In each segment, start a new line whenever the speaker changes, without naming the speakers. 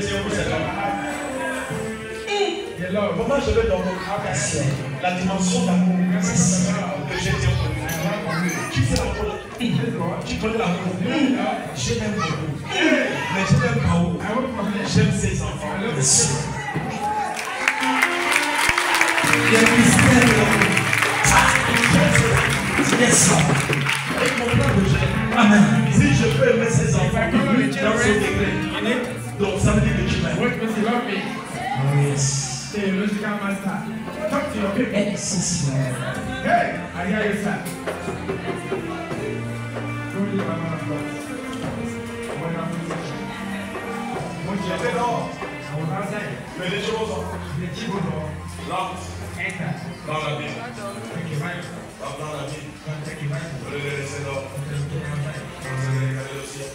tiens pour cet homme. Comment je vais dormir? La dimension d'amour que j'ai tiens pour lui. Tu sais l'amour. Tu connais l'amour. Je l'aime beaucoup. Mais je l'aime pas où. J'aime ses enfants. Il y a un mystère de l'amour. Yes. Avec mon plan de Dieu. Amen. Si je peux aimer ses enfants, dans ce degré, donc ça veut dire que tu m'aimes. Oh yes.
Talk to your people.
Hey,
I hear you, sir. Don't leave my man of God.
j'étais dehors.
I was outside.
Mais les choses
The people door.
lentes
Enter.
dans la vie.
Take your Bible.
Dans la vie.
Take your Bible.
Je les laisser dehors.
Take your outside.
Je les regarder au ciel.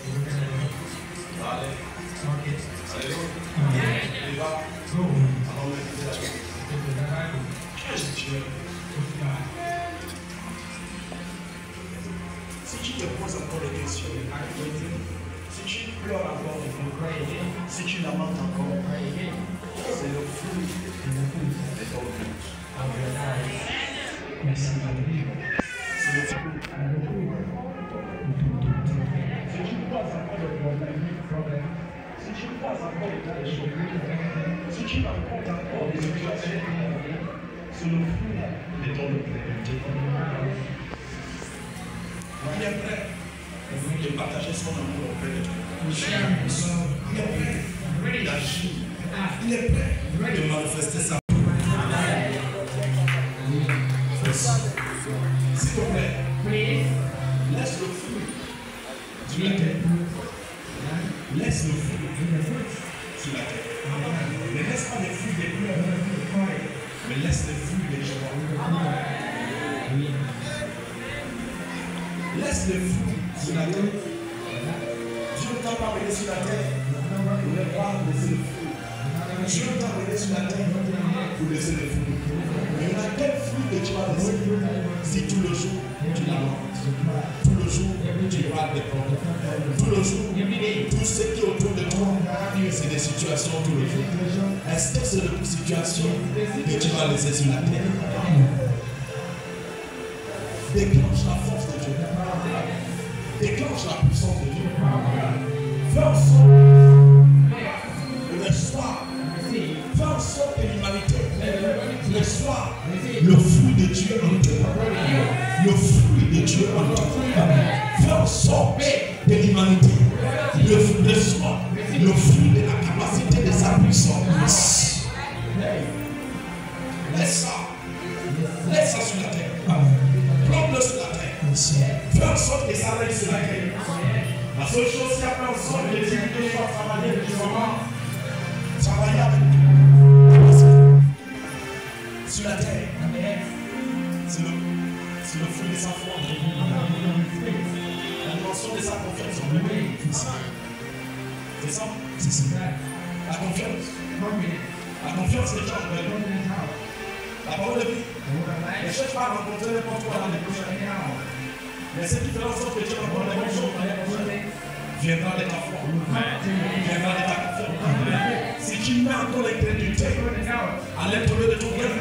Allez.
Okay.
Alléluia. Il va.
Go.
Alors, on va quitter la vie.
Take your Bible.
Qu'est-ce que tu veux? Si tu te poses encore des questions, si tu pleures encore, si tu lamentes encore, c'est le fruit de ton culte. C'est le fruit. Si tu passes encore des problèmes, si tu passes encore des choses, si tu rencontres encore des situations, c'est le fruit de ton culte. Il est prêt de partager son amour auprès de toi. Il est prêt d'agir. Il est prêt de manifester sa s'il te plaît, laisse le fruit sur la terre. Laisse le fruit sur la terre. Ne laisse pas les fruits des pleurs, mais laisse les fruits des joies. Laisse les fruits sur la terre. Dieu ne t'a pas amené sur la terre pour ne pas laisser le fruit. Dieu ne t'a amené sur la terre pour laisser le fruit. Mais il y a quel fruit que tu vas laisser si tout le jour tu lamentes, tout le jour tu parles des problèmes, tout le jour tout ce qui est autour de toi, c'est des situations tout le jour. Est-ce que c'est une situation que tu vas laisser sur la terre? Déclenche la force de Dieu. Déclenche la puissance de Dieu. Fais en sorte que l'espoir, fais en sorte que l'humanité reçoive le fruit de Dieu en toi. Le fruit de Dieu en toi. Fais en sorte que l'humanité reçoive le fruit de la capacité de sa puissance. Laisse ça. Laisse ça sur la terre. Plombe-le sur la terre. Fais en sorte que ça reste sur la terre. La seule chose qui a fait en sorte que les individus soient travaillés avec sur la terre. C'est le fruit de sa foi. La dimension de sa confiance en lui. C'est ça. C'est ça. La confiance. La confiance, c'est déjà en lui. La parole de vie. Ne cherche pas à rencontrer n'importe quoi dans les prochains. Mais ce qui fait en sorte que tu rencontres les bonnes choses viendra de ta foi. Viendra de ta confiance. Si tu mets encore l'incrédulité à l'intérieur de ton cœur,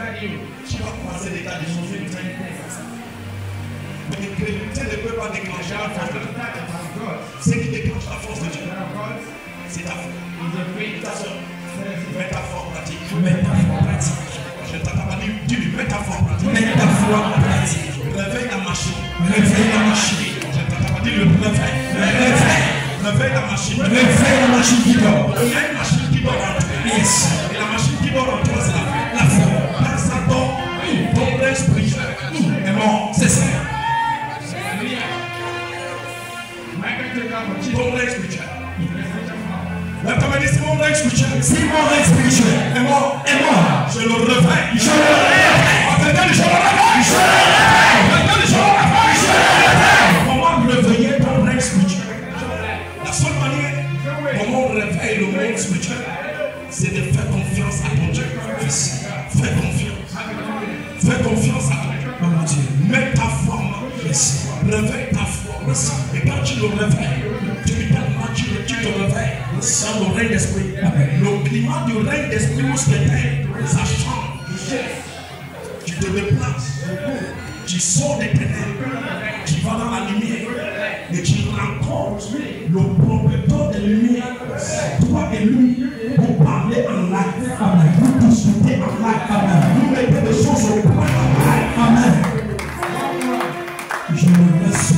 tu vas croiser des tas de choses. Mais l'incrédulité ne peut pas déclencher la force de Dieu. Ce qui déclenche la force de Dieu, c'est ta foi. Ta soeur, mets ta foi en pratique. Mets ta foi en pratique. Je t'entends pas dire, dis-lui, mets ta foi en pratique. Mets ta foi en pratique. Réveille la machine. Réveille la machine. Je t'entends pas dire, le réveil. Réveille la machine. Réveille la machine qui dort. Il y a une machine qui dort en toi. Yes. Et la machine qui dort en toi, c'est la foi. Quand ça dort, ton esprit est mort. C'est ça. Ton règne spirituel. La comédie, c'est mon règne spirituel. C'est mon règne spirituel. Et moi, je le réveille. Je le réveille. Comment réveiller ton règne spirituel? La seule manière comment on réveille le monde spirituel, c'est de faire confiance à ton Dieu. Fais confiance. Fais confiance à ton Dieu. Mets ta foi en main. Réveille ta foi. Et quand tu le réveilles, tu lui donnes tu te réveilles. Dans le règne d'esprit. Le climat du règne d'esprit où ce ça change. Tu te déplaces. Tu sors des ténèbres. Tu vas dans la lumière. Et tu rencontres le propriétaire des lumières. Toi et lui, vous parlez en live. Vous discutez en live. Vous mettez des choses au point en live. Amen. Je me laisse.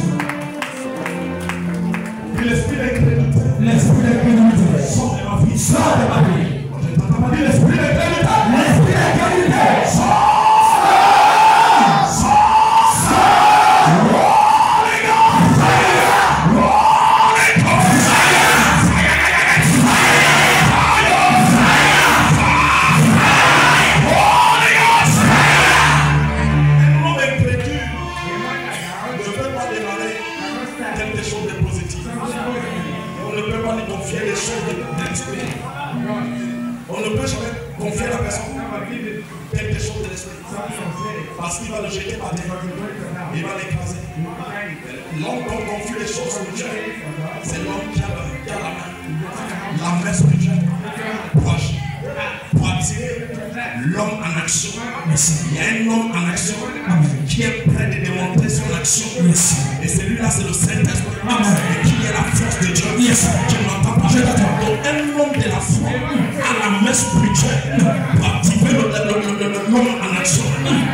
L'esprit d'incrédulité. L'esprit d'incrédulité. Sors de ma vie. Sors de ma vie. Je t'entends pas dire l'esprit d'incrédulité. L'esprit d'incrédulité. Sors. On ne peut jamais confier à la personne quelque chose de l'esprit. Parce qu'il va le jeter par terre. Il va l'écraser. L'homme qu'on confie les choses spirituelles, c'est l'homme qui a la main. La main spirituelle. Pour attirer l'homme en action. Il y a un homme en action qui est prêt de démontrer son action. Et celui-là, c'est le Saint-Esprit. Et qui est la force de Dieu. Tu n'entends pas. Donc, un homme de la foi à la main spirituelle pour activer l'homme en action,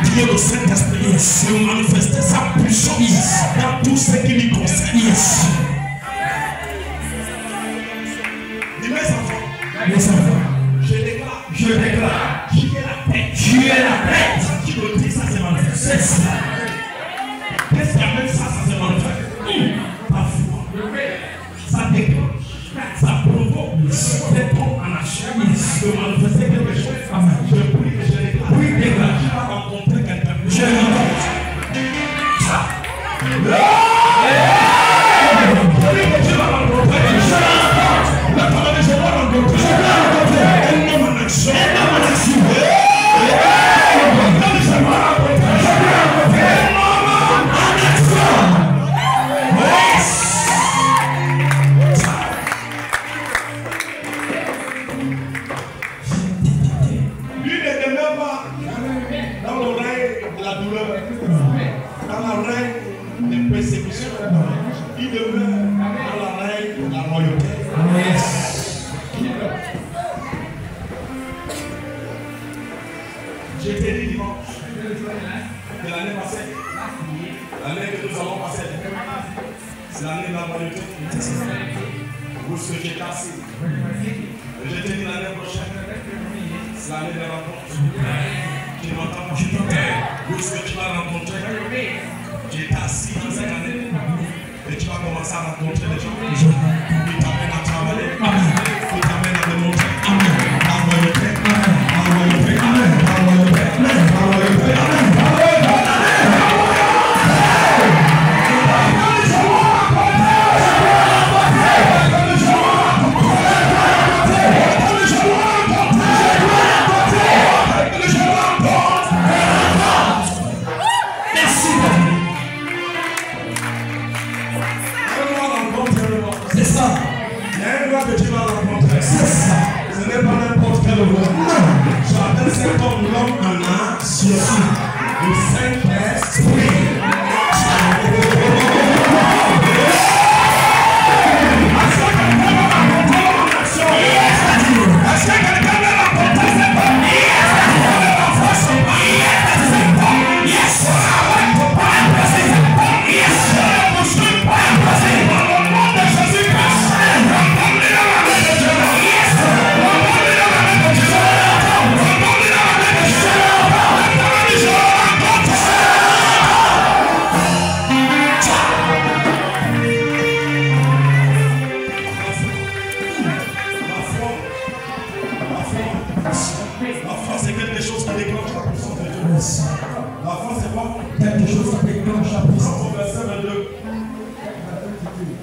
qui est le Saint-Esprit, et manifester sa puissance dans tout ce qui lui concerne. Dis mes enfants, je déclare, tu es la paix. Tu es la paix. Qui le dit, ça se manifeste. Qu'est-ce qui amène ça, ça se manifeste? Ta foi. Ça déclenche. Ça provoque cet homme en action de manifester quelque chose. Je prie que je déclare. Oui, déclare. Tu vas rencontrer quelqu'un. Je rencontre. Il demeure dans la règle de la royauté. J'ai été dit dimanche de l'année passée, l'année que nous allons passer, c'est l'année de la royauté. Où ce que j'étais assis. J'ai été dit l'année prochaine, c'est l'année de la rencontre. Tu m'entends pas? Où est-ce que tu vas rencontrer? Tu es assis dans cette année. Et tu vas commencer à rencontrer les gens qui t'amènent à travailler, qui t'amènent à démontrer la royauté, la royauté, la royauté, la royauté, la royauté. Ce n'est pas n'importe quel homme. J'appelle cet homme l'homme en action. Le Saint-Esprit. La foi, c'est quoi? Quelque chose qui déclenche la puissance. Au verset 22.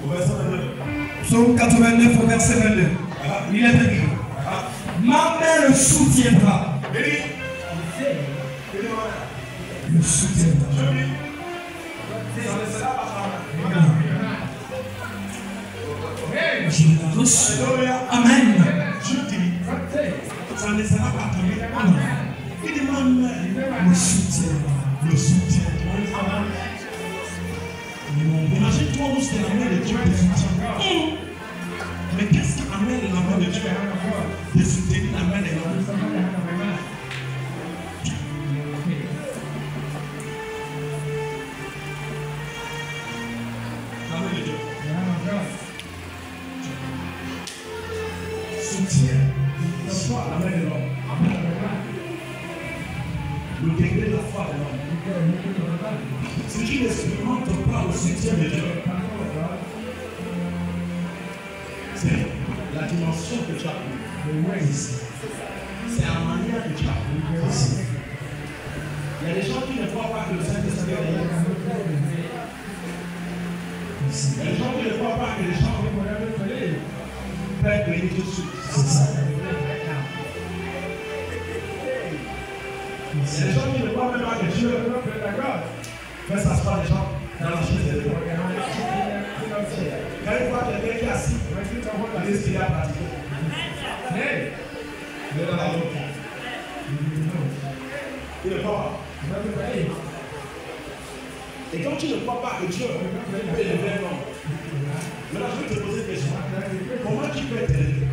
Au verset 22. Psaume 89 au verset 22. Il est écrit. Ma main le soutiendra. Le soutiendra. Je
reçu.
Alléluia.
Amen.
Je dis, ça ne sera pas terminé. Il demande
Le soutien.
le soutien. Imagine-toi où c'est la main de Dieu te soutient. Mais qu'est-ce qui amène la main de Dieu de soutenir la main de l'homme? La main de Dieu. Soutien. Soit la main de l'homme. Le degré de la foi de l'homme. Ce qui n'expérimente pas le soutien de Dieu, c'est la dimension que tu as pris. C'est la manière que tu as pris. Il y a des gens qui ne croient pas que le Saint-Esprit est là. Il y a des gens qui ne croient pas que les gens peuvent venir tout de suite. Il y a des gens qui ne croient même pas que Dieu fait s'asseoir les gens dans la chaise de Dieu. Quand il voit quelqu'un qui est assis, il dit ce qu'il a pratiqué. Il est dans la route. Il ne croit pas. Et quand tu ne crois pas que Dieu peut élever un homme, maintenant je vais te poser une question. Comment tu peux être élevé?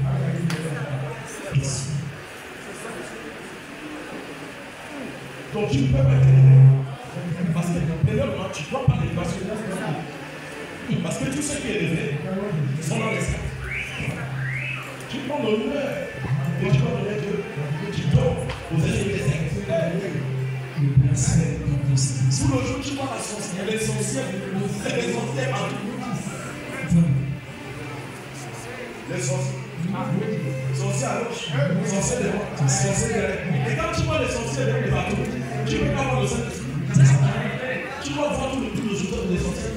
Donc tu ne peux pas être élevé. Parce que premièrement, tu ne dois pas l'élévation. Parce que tout ce qui est élevé sont dans les cieux. Tu prends l'honneur que tu vas donner à Dieu, tu donnes aux élèves des sectes. Sous le jour, tu vois l'essentiel partout. L'essentiel. Sorcier à gauche, sorcier de droite, sorcier de droite. Et quand tu vois l'essentiel de partout, tu ne peux pas voir le Saint-Esprit. Tu dois voir tout le jour des sorciers.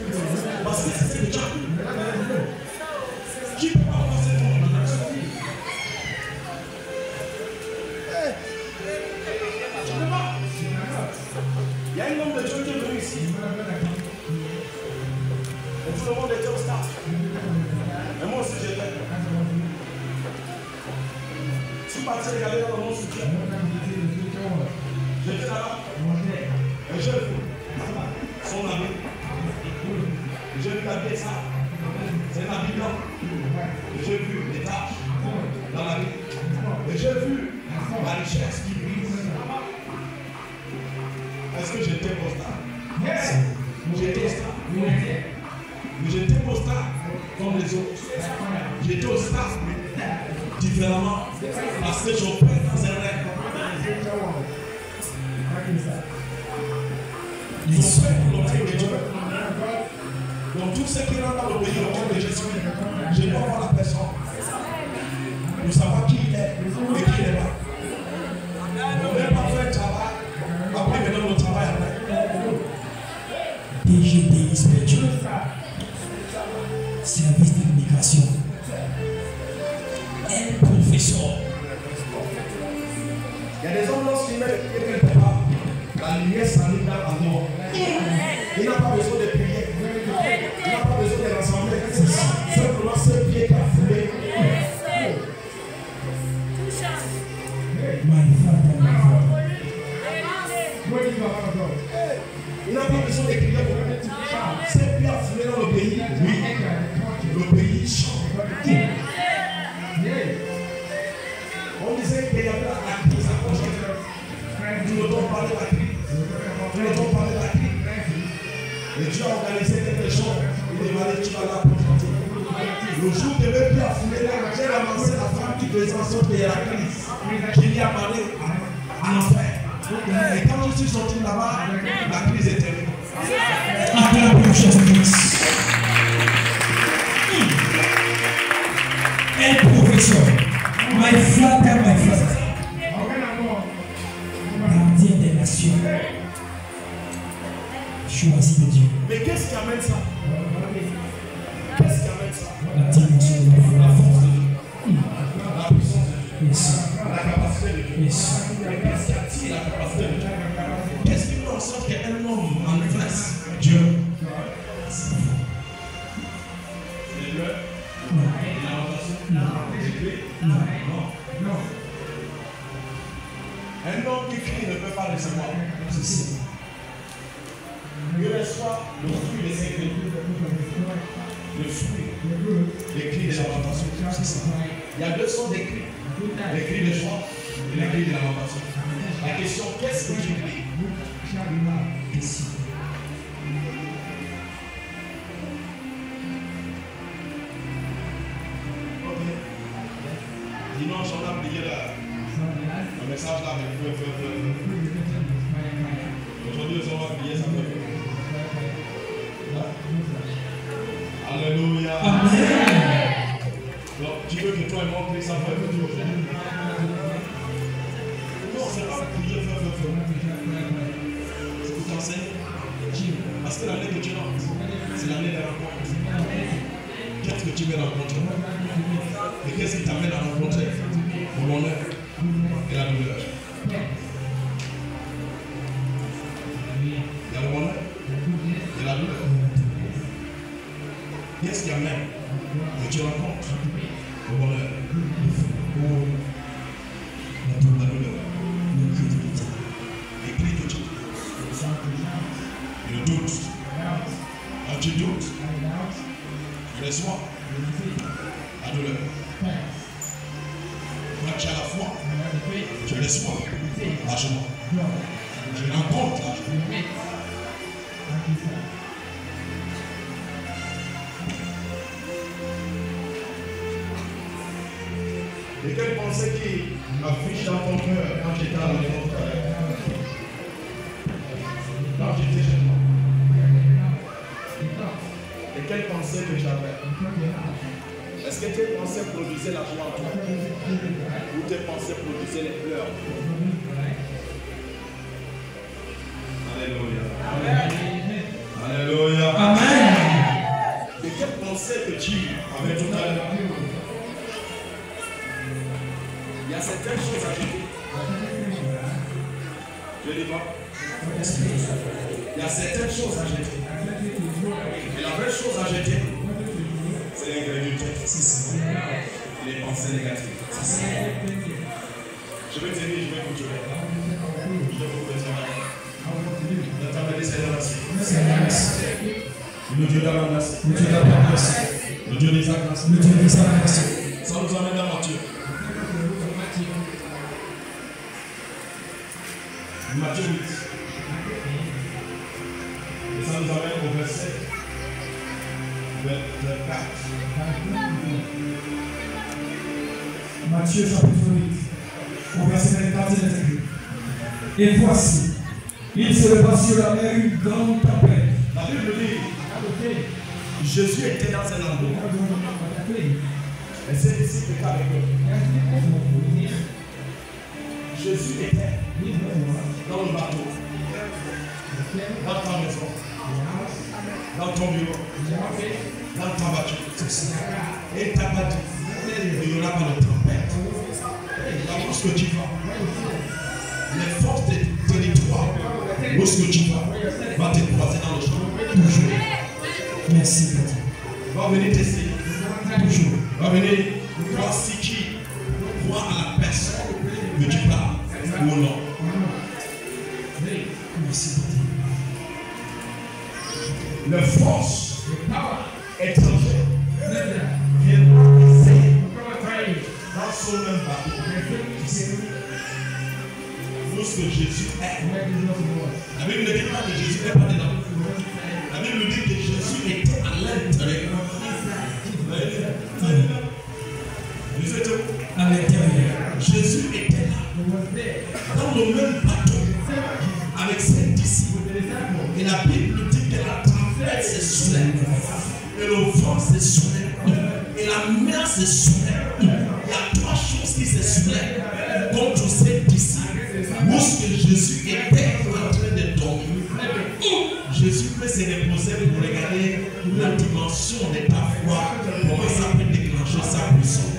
Parce que c'est le diable. Tu ne peux pas voir cette forme. Tu ne peux pas. Il y a un homme de Dieu qui est venu ici. Et tout le monde était au stade. Et moi aussi j'étais. Je suis parti regarder dans mon soutien. J'étais là-bas. Et j'ai vu son ami. J'ai vu la pièce. C'est un habit blanc. Et j'ai vu les tâches dans la vie. Et j'ai vu la richesse qui brise. Est-ce que j'étais postal? J'étais au stade. Mais j'étais postal comme les autres. J'étais au stade différemment parce que j'opère dans un rêve. Ils ont fait pour l'entrée de Dieu. Donc tout ce qui rentre dans le pays au nom de Jésus, je dois voir la personne pour savoir qui il est et qui il n'est pas. On ne peut pas faire le travail, après maintenant le travail après.
DGDI spirituel. Service de l'immigration. Un professeur.
Il y a des hommes lorsqu'ils mettent le pied quelque part, la lumière s'allume dans la mort. Il n'a pas besoin de prier. Il n'a pas besoin de rassembler. Simplement ce pied qui a foulé.
My father, my father.
Il n'a pas besoin de crier pour lui. Ce pied a foulé dans le pays. Oui. Le pays change. On disait qu'il y avait la crise à projet. Nous ne devons parler de la crise. Nous ne devons parler de la crise. Et Dieu a organisé quelque chose. Il est allé, tu vas là pour chanter. Le jour de mes pieds à fouler là, j'ai ramassé la femme qui faisait en sorte qu'il y a la crise. Qui lui a parlé à l'enfer. Et quand je suis sorti là-bas, la crise est terminée.
Acclamez Jésus-Christ. Un professeur. My flatter, my flatter. Gardien des nations. Choisi de Dieu.
Mais qu'est-ce qui amène ça? Qu'est-ce qui amène ça?
La dimension de la foi.
La force de Dieu. La puissance de Dieu.
Yes.
La capacité de Dieu.
Yes.
Mais qu'est-ce qui attire la capacité de Dieu? Qu'est-ce qui fait en sorte qu'un homme en face Dieu? C'est Dieu. Il a va recevoir ceci. Il reçoit le fruit des écrits. Le fruit, les cris de lamentation. C'est ça. Il y a deux sortes d'écrits. Les cris de joie et les cris de lamentation. La question, qu'est-ce que tu cries? Ok. Dimanche, on a prié le message là avec feu. Aujourd'hui, on va prier ça. Alléluia.
Amen.
Donc, tu veux que toi et moi prie ça feu? Non, c'est pas prier feu. C'est pour t'enseigner. Parce que l'année que tu lances, c'est l'année des rencontres. Qu'est-ce que tu veux rencontrer? Et qu'est-ce qui t'amène à rencontrer? Le bonheur et la douleur. Il y a le bonheur et la douleur. Qu'est-ce qui amène que tu rencontres le bonheur ou la douleur? Les cris de Dieu. Le doute. Quand tu doutes, tu reçois la douleur. Quand tu as la foi, tu reçois la joie. Tu rencontres la joie. Et quelle pensée qui affiche dans ton cœur quand j'étais à la maison? Quand j'étais chez toi? Et quelle pensée que j'avais? Est-ce que tes pensées produisaient la joie en toi? Ou tes pensées produisaient les pleurs? Alléluia. Alléluia.
Amen.
Et quelle pensée que tu avais tout à l'heure? Il y a certaines choses à jeter. Je dis pas. Il y a certaines choses à jeter. Et la vraie chose à jeter, c'est l'ingrédient. Les pensées négatives. Je vais t'aider, je vais continuer. Je vais vous présenter. Notre Seigneur, merci. Le Dieu d'Abraham, le Dieu d'Isaac, ça nous amène dans Matthieu. Matthieu 8. Et ça nous amène au verset 24.
Matthieu chapitre 8, au verset 24, il est écrit. Et voici, il se leva sur la mer une grande tempête.
La Bible dit, Jésus était dans un endroit. Et ses disciples étaient avec eux. Jésus était dans le bateau, dans ta maison, dans ton bureau, dans ta voiture. Et il t'a pas dit, il n'y aura pas de tempête. Là où est-ce que tu vas, les forces de territoire, où est-ce que tu vas te croiser dans le champ.
Toujours. Merci, Père.
Va venir t'essayer.
Toujours.
Va venir voir si qui croit à la personne que tu parles ou non.
Merci, Père.
Les forces étrangères viennent essayer dans son même bateau. Où est-ce que Jésus est? La Bible ne dit pas que Jésus n'est pas dedans. La Bible dit que Jésus était à l'intérieur.
À l'intérieur.
Jésus était là, dans le même bateau, avec ses disciples. Et la Bible dit que la tempête se soulève, et le vent se soulève, et la mer se soulève. Il y a trois choses qui se soulèvent contre ses disciples. Où est-ce que Jésus était en train de dormir? Jésus peut se reposer pour regarder la dimension de ta foi, comment ça peut déclencher sa puissance.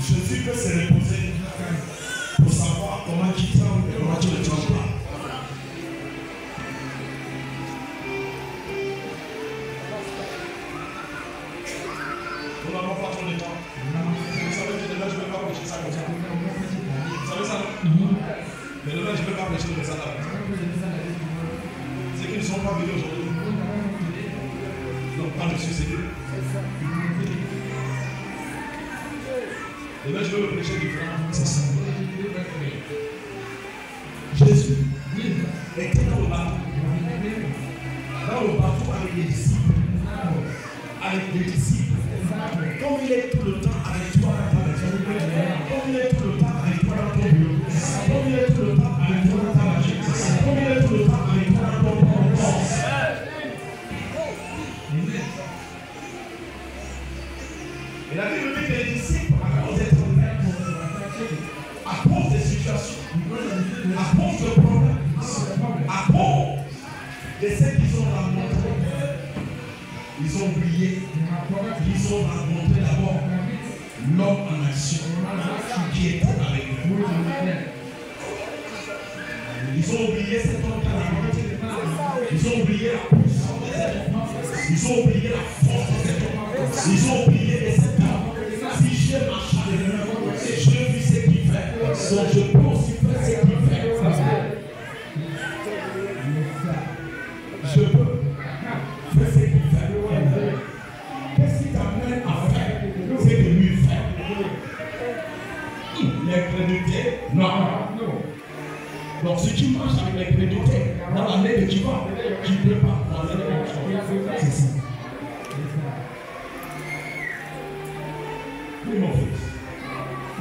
Jésus peut se reposer pour savoir comment tu trembles et comment tu ne trembles pas. Nous n'avons pas trop de temps. Vous savez que demain, je ne vais pas prêcher ça comme ça. Vous savez ça, non? Mais demain, je ne vais pas prêcher comme ça là. C'est qu'ils ne sont pas venus aujourd'hui. Donc, pas de suicide. Demain, je vais le prêcher différemment. C'est ça. Jésus était dans le bateau. Dans le bateau avec les disciples. Avec les disciples. Comme il est tout le temps avec toi dans ta maison. Comme il est tout le temps avec toi dans ton bureau. Comme il est tout le temps avec toi dans ta machine. Comme il est tout le temps avec toi dans ton corps. Et la Bible dit que les disciples, à cause des problèmes, à cause des situations, à cause de problèmes, à cause de ce qu'ils ont rencontré, ils ont oublié qu'ils ont rencontré d'abord l'homme en action qui était avec eux. Ils ont oublié cet homme qui a rencontré. Ils ont oublié la puissance de cet homme. Ils ont oublié la force de cet homme. Ils ont oublié de cet homme. Si je marche avec lui, je vis ce qu'il fait. Donc je peux aussi faire ce qu'il fait. Je peux faire ce qu'il fait. Qu'est-ce qui t'amène à faire ce que lui fait? L'incrédulité? Non. Donc si tu marches avec l'incrédulité, dans l'année que tu vas, tu ne peux pas croiser les choses. C'est ça. Oui, mon fils.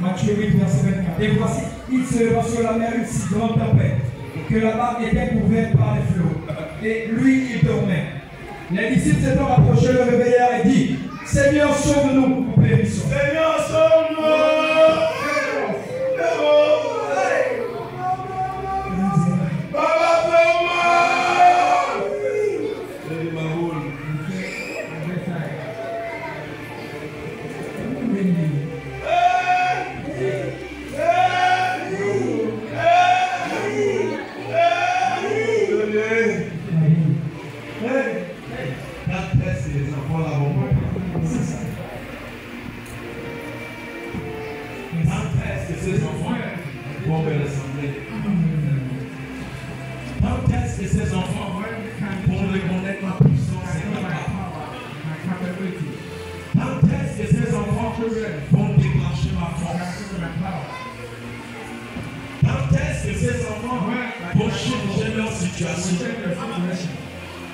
Matthieu 8, verset 24. Et voici, il se leva sur la mer une si grande tempête que la barque était couverte par les flots. Et lui, il dormait. Les disciples s'étant rapprochés, le réveillèrent et dit: Seigneur, sauve-nous, nous périssons.
Seigneur, sauve-nous!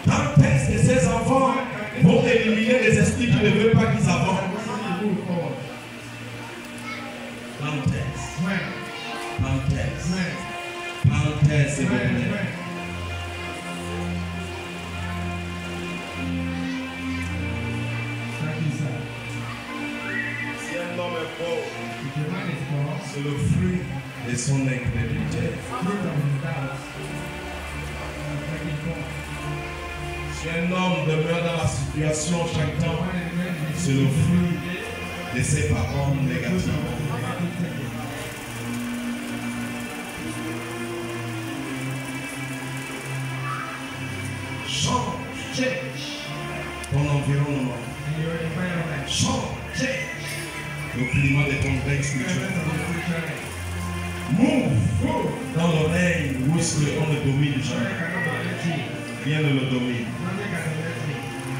Quand est-ce que ces enfants vont éliminer les esprits qui ne veulent pas qu'ils avancent? Parenthèse, c'est vrai. Si un homme est pauvre, c'est le fruit de son incrédulité. Si un homme demeure dans la situation chaque temps, c'est le fruit de ses parents négatifs. Change ton environnement. Change le climat de ton règne spirituel. Move dans le règne où est-ce qu'on le domine jamais. Rien ne le domine.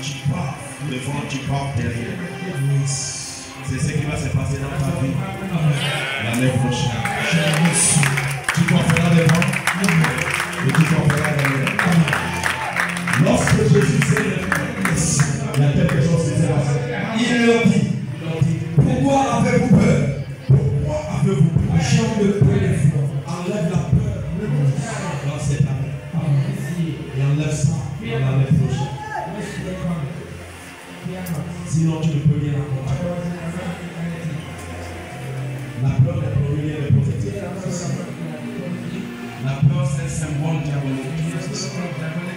Tu pars devant, tu pars derrière. C'est ce qui va se passer dans ta vie l'année prochaine. Tu porteras devant et tu porteras derrière. Lorsque Jésus s'est levé, il y a quelque chose qui s'est passé. Il leur dit, pourquoi avez-vous peur? Pourquoi avez-vous peur? Change de peur des fois. Enlève la peur dans cette année. Et enlève ça dans l'année prochaine. Sinon, tu ne peux rien accomplir. La peur ne peut rien représenter. La peur, c'est un symbole diabolique.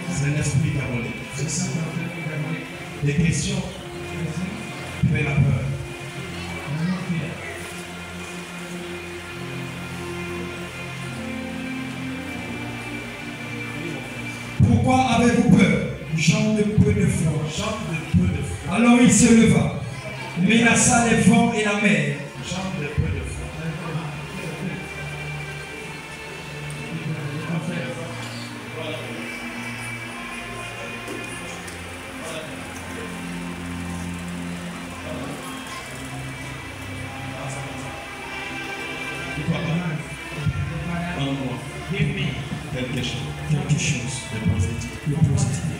C'est un esprit diabolique. C'est ça. Des questions créent la peur.
Pourquoi avez-vous peur? Jean de peu de foi.
Jean de peu de foi.
Alors il se leva menaçant les vents et la mer.
Jambe de peu de foi. Donne-moi quelque chose de positif.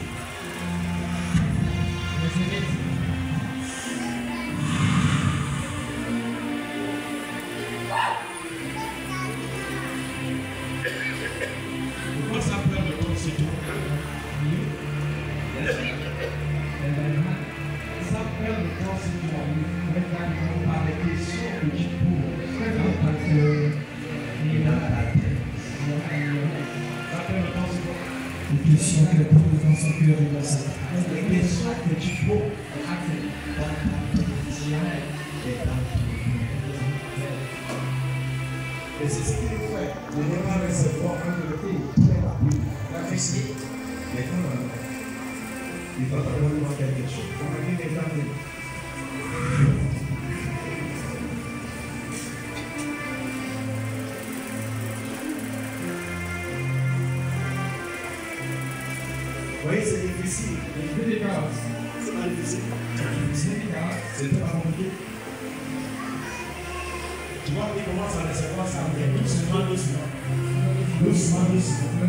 Pourquoi ça pleure de toi aussitôt? Ça pleure de toi aussitôt par les questions que tu poses.
Les questions qu'elle pose dans son cœur et dans sa vie.
Les questions que tu poses dans ta position et dans ton cœur. Et c'est ce qu'il fait. Je n'ai pas recevoir un côté très rapide. La fessée. Mais quand même, il va falloir voir quelque chose. On va dire les familles. Vous voyez, c'est difficile. C'est pas difficile. C'est pas compliqué. Tu vois, il commence à recevoir ça, mais doucement. Il reçoit ça doucement.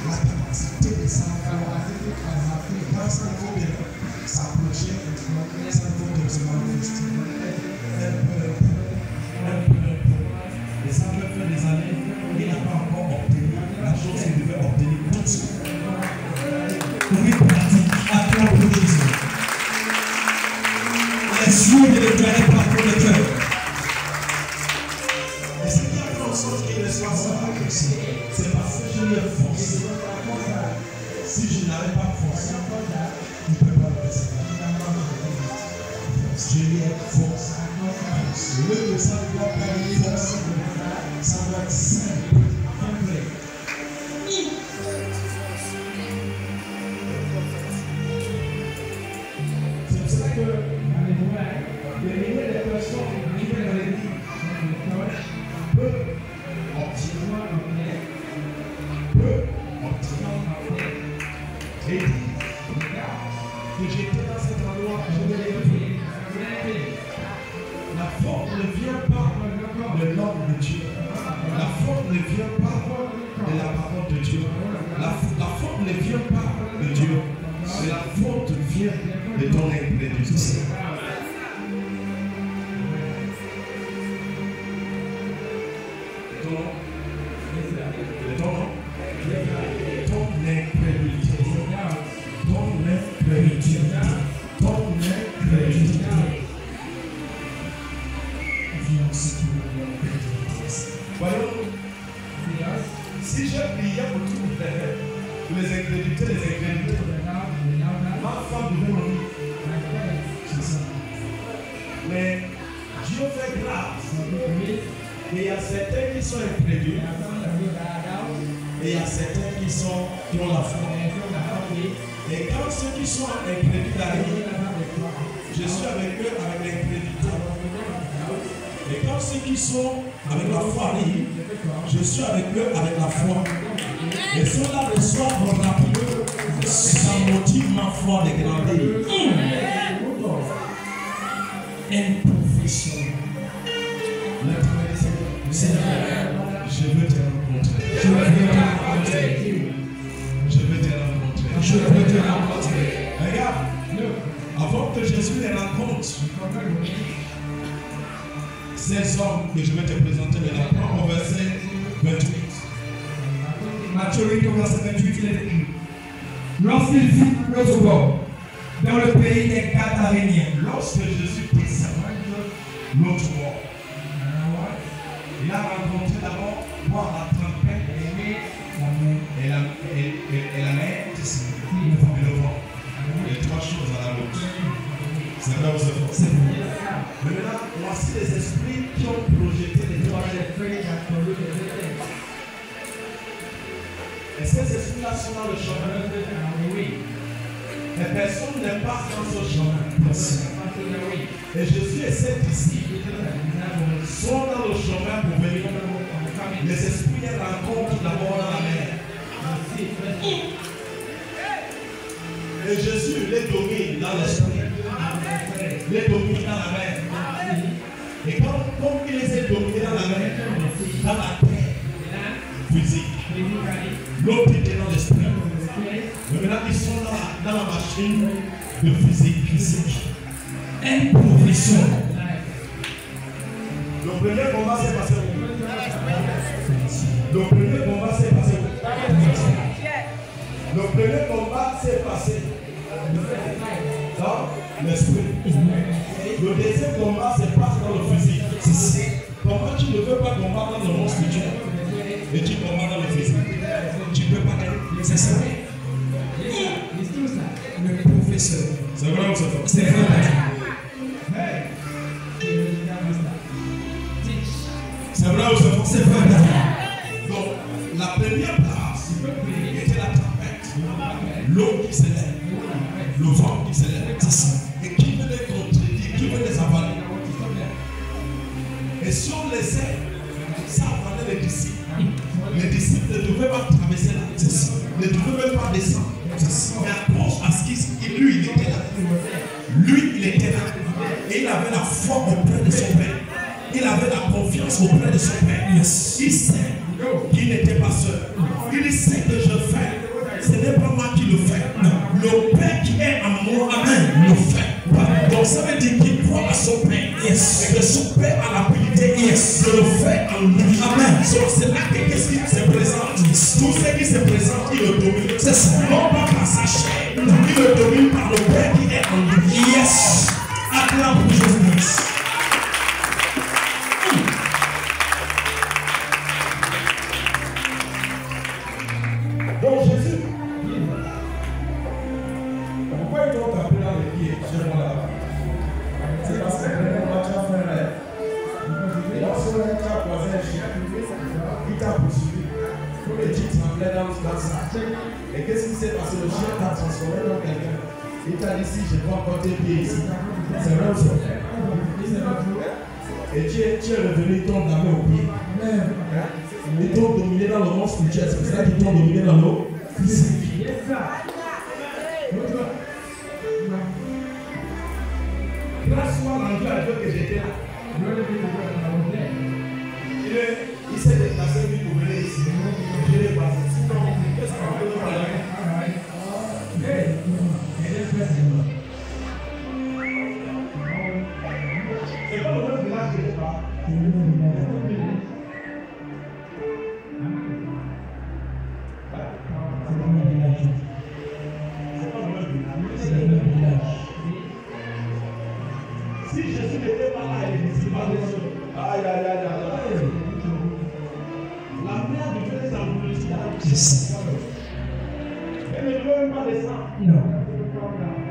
La capacité de s'approcher, ça peut se manifester. Et ça peut faire des années, il n'a pas encore obtenu la chose qu'il devait obtenir tout de suite.
Pour une pratique, acclame pour Jésus. Laisse-nous de déclarer par ton cœur.
Et ce qui a fait en sorte qu'il reçoive ça, c'est parce que je lui ai forcé. Si je n'avais pas forcé, il ne peut pas le recevoir. Je lui ai forcé. Le lieu de ça doit pas être forcé. Ça doit être simple. Complet. C'est pour ça que les milliers de personnes qui viennent dans l'église peuvent obtenir et dire que j'étais dans cet endroit, je me l'ai fait. La force ne vient pas de l'homme de Dieu. La force ne vient pas de la parole de Dieu. La faute ne vient pas de Dieu. Mais la faute vient de ton incrédulité. Voyons, si j'ai prié pour tous les incrédulités, ma femme devait mourir. C'est ça. Mais Dieu fait grâce. Et il y a certains qui sont incrédules. Et il y a certains qui ont la foi. Et quand ceux qui sont incrédules arrivent, je suis avec eux avec l'incrédulité. Et quand ceux qui sont avec la foi arrivent, je suis avec eux avec la foi. Et ceux-là reçoivent rapidement. Et ça motive ma foi de grandir. Improfessionnel. Seigneur, je veux te rencontrer. Je veux te rencontrer. Regarde, avant que Jésus les rencontre, ces hommes que je vais te présenter maintenant au verset 28.
Matthieu 8, au verset 28, il est écrit. Lorsqu'il fut l'autre bord, dans le pays des Gadaréniens,
lorsque Jésus descend l'autre bord, il a rencontré d'abord voir la tempête et la mer et le vent. Les trois choses à la route. C'est vrai ou c'est faux? C'est vrai. Mais maintenant, voici les esprits qui ont projeté les trois. Et ces esprits-là ceux-là sont dans le chemin. Les personnes ne passent dans ce chemin. Et Jésus et ses disciples sont dans le chemin pour venir. Les esprits les rencontrent d'abord dans la mer. Et Jésus les domine dans l'esprit. Les domine dans la mer. Et comme il les a dominés dans la mer, dans la terre physique, l'autre était dans l'esprit. Mais maintenant ils sont dans la machine de physique. Improvisation. Le premier combat s'est passé où? Le premier combat s'est passé où? Le premier combat s'est passé dans l'esprit. Le deuxième combat se passe dans le physique. Comment tu ne veux pas combattre dans le monde spirituel et tu combats dans le physique? Tu ne peux pas gagner. C'est ça. Le professeur. C'est vrai ou c'est faux? C'est vrai. C'est vrai ou c'est faux? C'est vrai. Donc, la première place était la tempête. L'eau qui s'élève. Le vent qui s'élève. C'est ça. Et qui veut les contredire, qui veut les avaler. Et si on laissait ça avalait les disciples ne devaient pas traverser là. Ne devaient même pas descendre. Mais à cause à ce qu'il lui, il était là. Lui, il était là. Et il avait la foi auprès de son Père. Il avait la confiance auprès de son Père. Il sait qu'il n'était pas seul. Il sait que je fais. Ce n'est pas moi qui le fais. Le Père qui est en moi, amen, le fait. Donc ça veut dire qu'il croit à son Père. Et que son Père a l'habilité de le faire en lui. Amen. Donc c'est là que qu'est-ce qui se présente. Tout ce qui se présente, il le domine. C'est ça. Non pas par sa chair. Il le domine par le Père qui est en lui. Yes. Acclame pour Jésus. Donc Jésus. Pourquoi ils t'ont tapé dans les pieds chez moi là-bas? C'est parce que tu as fait un rêve. Et lorsque tu as croisé un chien, il t'a poursuivi. Et tu tremblais dans ça. Et qu'est-ce qui s'est passé? Le chien t'a transformé dans quelqu'un. Il t'a dit si je vois encore tes pieds ici. C'est vrai ou c'est vrai? Et tu es revenu, ils t'ont damé au pied. Ils t'ont dominé dans le monde spirituel. C'est pour ça qu'ils t'ont dominé dans l'eau physique. Grâce à l'enjeu à Dieu que j'étais là. Il s'est déplacé lui pour venir ici. Je l'ai passé. Sinon, qu'est-ce qu'on peut nous parler? C'est pas le même village que je parle. Si Jésus n'était pas là, il n'existait pas des choses. Aïe, aïe, aïe, aïe. La mer devait s'engloutir. Elle ne devait même pas descendre. Non.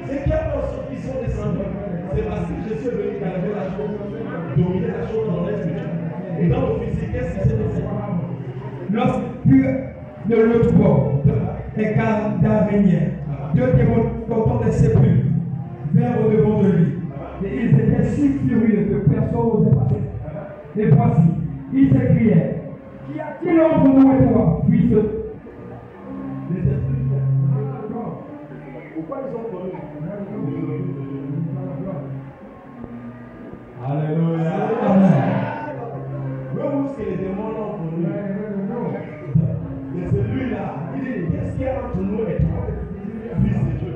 C'est quels personnes qui sont descendus? C'est parce que Jésus est venu calmer la chose, dominer la chose dans l'esprit. Et dans le physique, qu'est-ce qui s'est passé?
Lorsque de l'autre bord, les d'Arméniens, deux démons sortant des sépulcres, vinrent au devant de lui. Et ils étaient si furieux que personne n'osait passer. Et voici, ils s'écriaient: Qu'y a-t-il entre nous et toi, fils de...
Les esprits. Pourquoi ils ont connu? Alléluia. Même où est-ce que les démons l'ont connu? Mais celui-là, il dit: qu'est-ce qu'il y a entre nous et toi, fils de Dieu?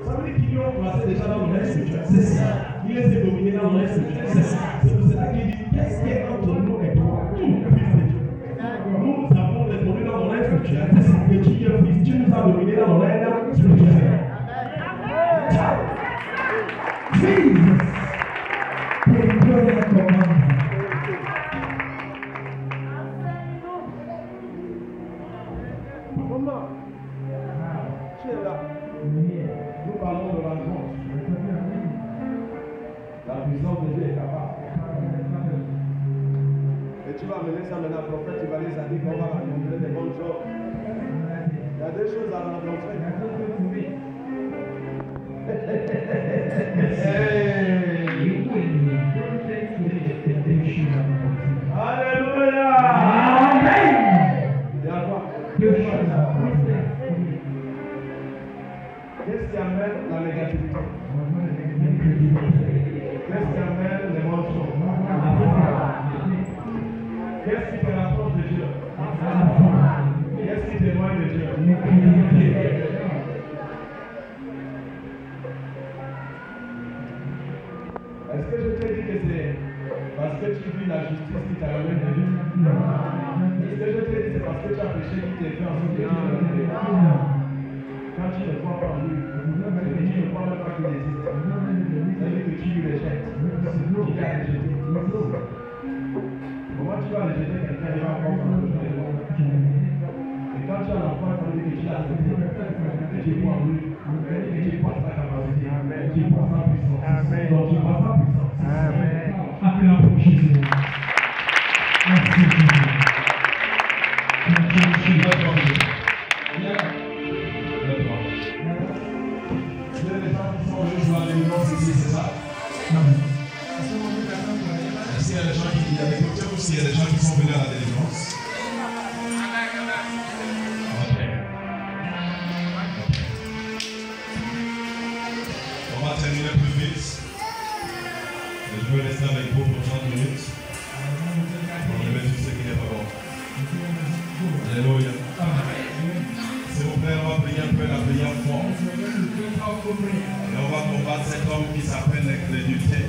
Ça veut dire qu'ils ont passé déjà dans le reste spirituel. C'est ça. Il les a dominés dans le reste spirituel. C'est ça. C'est pour cela qu'il dit: qu'est-ce qu'il y a entre nous et toi, fils de Dieu? Nous avons les dominés dans le reste spirituel. Et tu es fils, tu nous as dominés dans le reste spirituel.
Jesus. They put a command.
Comment? Tu es là. Nous parlons de la grâce. La puissance de Dieu est capable. Et tu vas amener ça maintenant, prophète, tu vas les dire qu'on va amener des bonnes choses.
y a deux choses à rencontrer. Alléluia. Amen. Il y a quoi? Deux choses à rencontrer. Qu'est-ce qui amène la négativité? Qu'est-ce qui amène les mensonges? Qu'est-ce qui te rapproche de Dieu? Qu'est-ce qui témoigne de Dieu? Est-ce que je te dis que c'est parce que tu vis la justice qui t'amène de Dieu? Est-ce que je te dis c'est parce que tu as péché qui t'est fait en sorte que tu t'amènes de Dieu? Quand tu ne crois pas en lui, tu ne crois même pas qu'il existe. C'est-à-dire que tu lui rejettes. Tu l'as rejeté. Comment tu vas rejeter quelqu'un qui va encore faire le jeu? Et quand tu as l'enfant, ça veut dire que tu l'as accepté. Que tu crois en lui. Que tu crois sa capacité. Que tu crois sa puissance. Donc tu crois sa puissance. Appelons pour Jésus. Merci Jésus.
C'est ça? Est-ce qu'il y a des gens qui y a des côtés ou s'il y a des gens qui sont venus à la délivrance? Ok. On va terminer plus vite. Je veux rester avec vous pour 30 minutes. On remet tout ce qui n'est pas bon. Alléluia. S'il vous plaît, on va prier un peu la prière forte. Et on va combattre cet homme qui s'appelle l'incrédulité.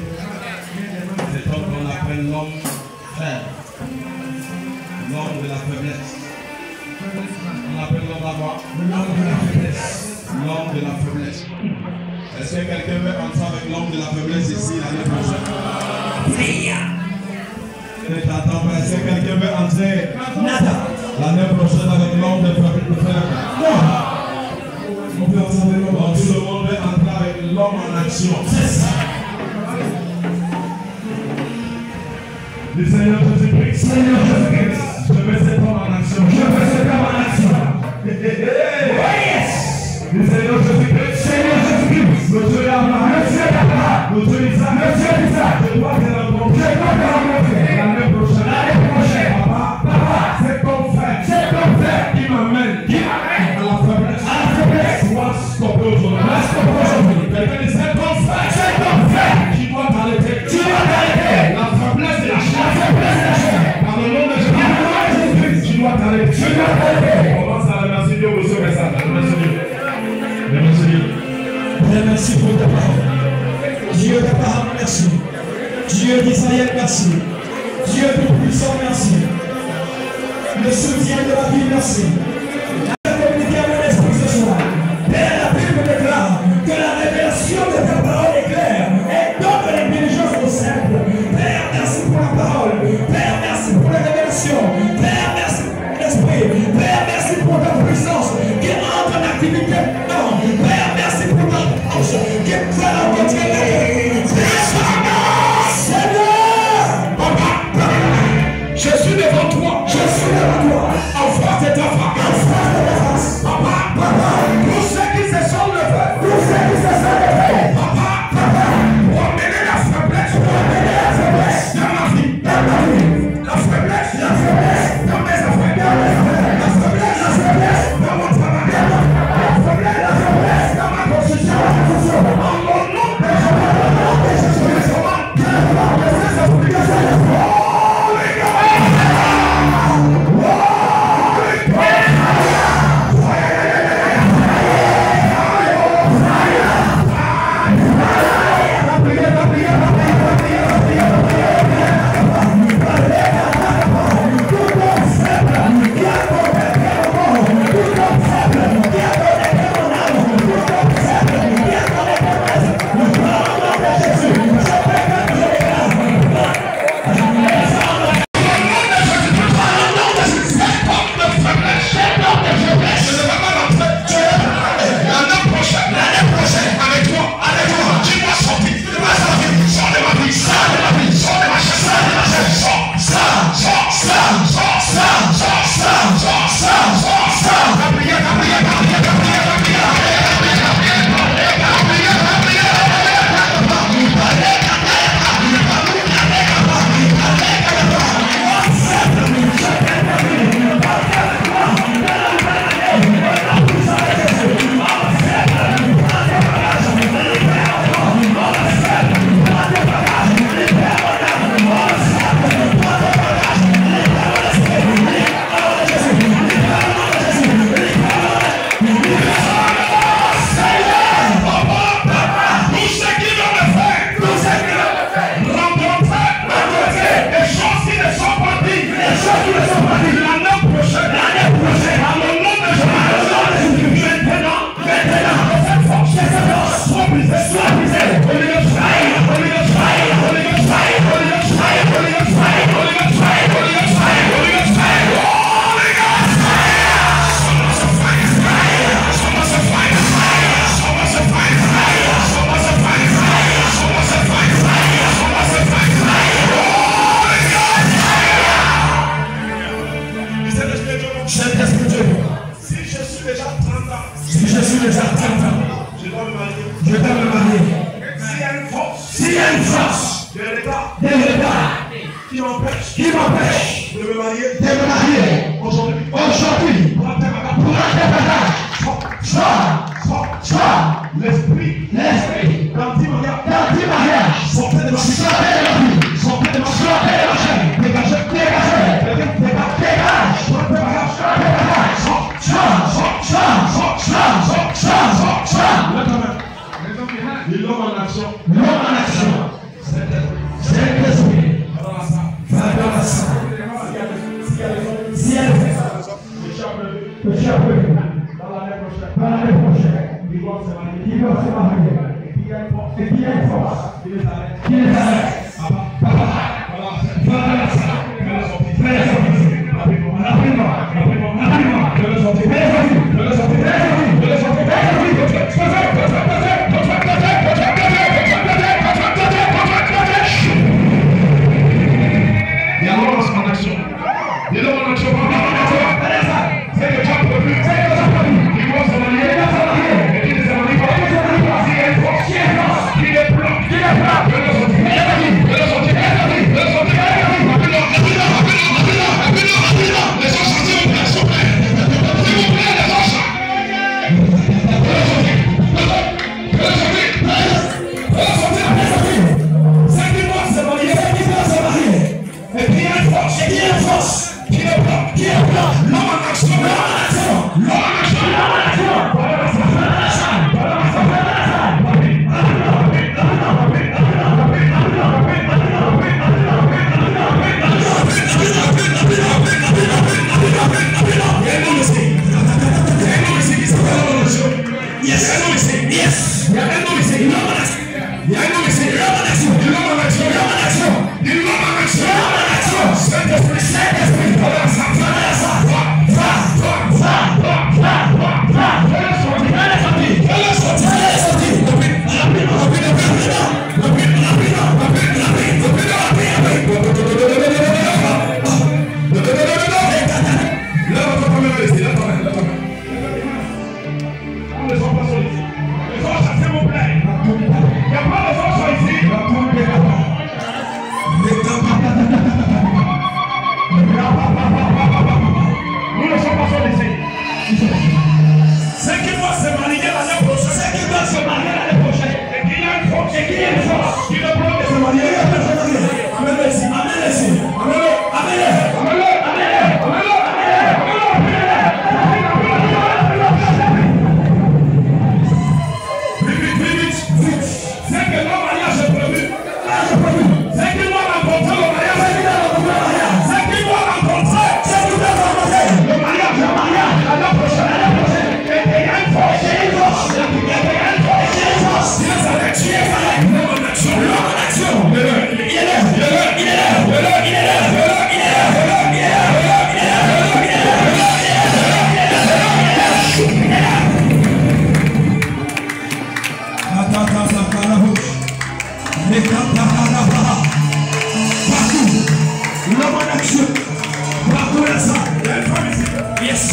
Cet homme qu'on appelle l'homme faible. L'homme de la faiblesse. On appelle l'homme à moi. L'homme de la faiblesse. L'homme de la faiblesse. Est-ce que quelqu'un veut entrer avec l'homme de la faiblesse ici l'année prochaine? Ne t'attends pas. Est-ce que quelqu'un veut entrer l'année prochaine avec l'homme de faiblesse? Donc tout le monde veut entrer avec l'homme en action. C'est ça. Le Seigneur Jésus-Christ. Seigneur Jésus-Christ. Je mets cet homme en action. Je mets cet homme en action. Yes. Le Seigneur Jésus-Christ. Seigneur Jésus-Christ. Monsieur Abraham. Monsieur Abraham. Monsieur Isaac. Monsieur Isaac. Je dois te rencontrer. Je dois te rencontrer. L'année prochaine. L'année prochaine. Papa. C'est ton frère. C'est ton frère qui m'amène. Qui m'amène à la faiblesse. À la faiblesse. Soit stoppé aujourd'hui. Soit stoppé aujourd'hui. Quelqu'un dit c'est ton frère. C'est ton frère. Tu dois t'arrêter. Tu dois t'arrêter. La faiblesse de la chair. La faiblesse de la chair. Par le nom de Jésus-Christ. Tu dois t'arrêter. Tu dois t'arrêter. On commence à remercier Dieu pour ce message. Remercie Dieu. Remercie Dieu.
Merci pour ta parole. Dieu d'Abraham, merci. Dieu d'Israël, merci. Dieu tout-puissant, merci. Le soutien de la vie, merci. La communiqué à mon esprit ce soir. Père, la Bible déclare que la révélation de ta parole est claire et donne l'intelligence au simple. Père, merci pour la parole. Père, merci pour la révélation. Père, merci pour l'esprit. Père, merci pour ta puissance qui entre en activité. Non. Père, merci pour ta force qui fait rencontrer les Seigneur, papa, je suis devant toi. Je suis devant toi. En face de ta face. En face de ta face. Papa, papa. Pour ceux qui se sont levés. Pour ceux qui se sont levés. Papa, papa. Pour emmener la faiblesse. Pour emmener la faiblesse. Dans ma vie. Dans ma vie. La faiblesse. La faiblesse. Dans mes affaires. Dans mes affaires. La faiblesse. La faiblesse. Dans mon travail. La faiblesse. La faiblesse. Dans ma
Je dois me marier.
Je dois me marier.
S'il y a une force.
S'il y a une force.
De l'État.
De l'État.
Qui m'empêche.
Qui m'empêche.
De me marier.
De me marier.
Aujourd'hui.
Aujourd'hui.
Pour la terre. L'esprit.
D'anti-mariage.
Sortez de ma vie. Sortez de ma vie. Dégagez. L'homme en action.
Saint-Esprit. Va dans la salle. Si elle fait ça, le chapeau, dans l'année prochaine, ils vont se marier. Et puis il y a une force qui les arrête. Papa, va dans la salle. Fais la sortie. Rapidement.
Yes.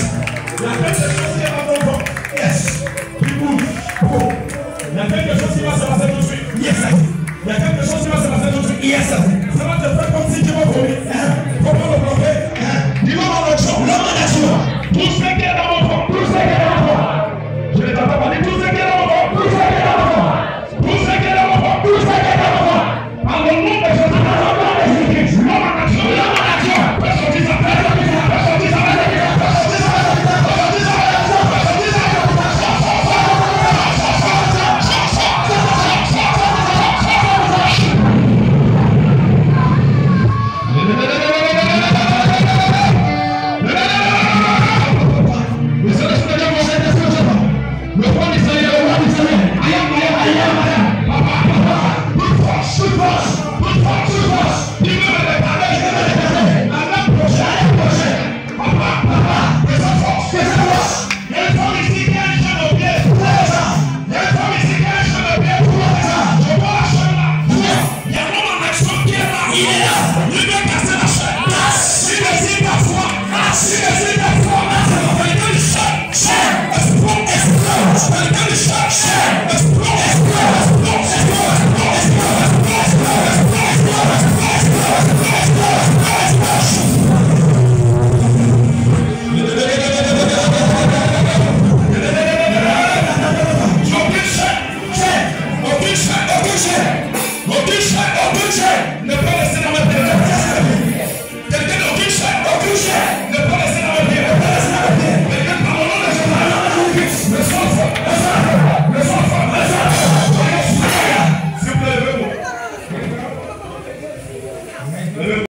Levez-vous.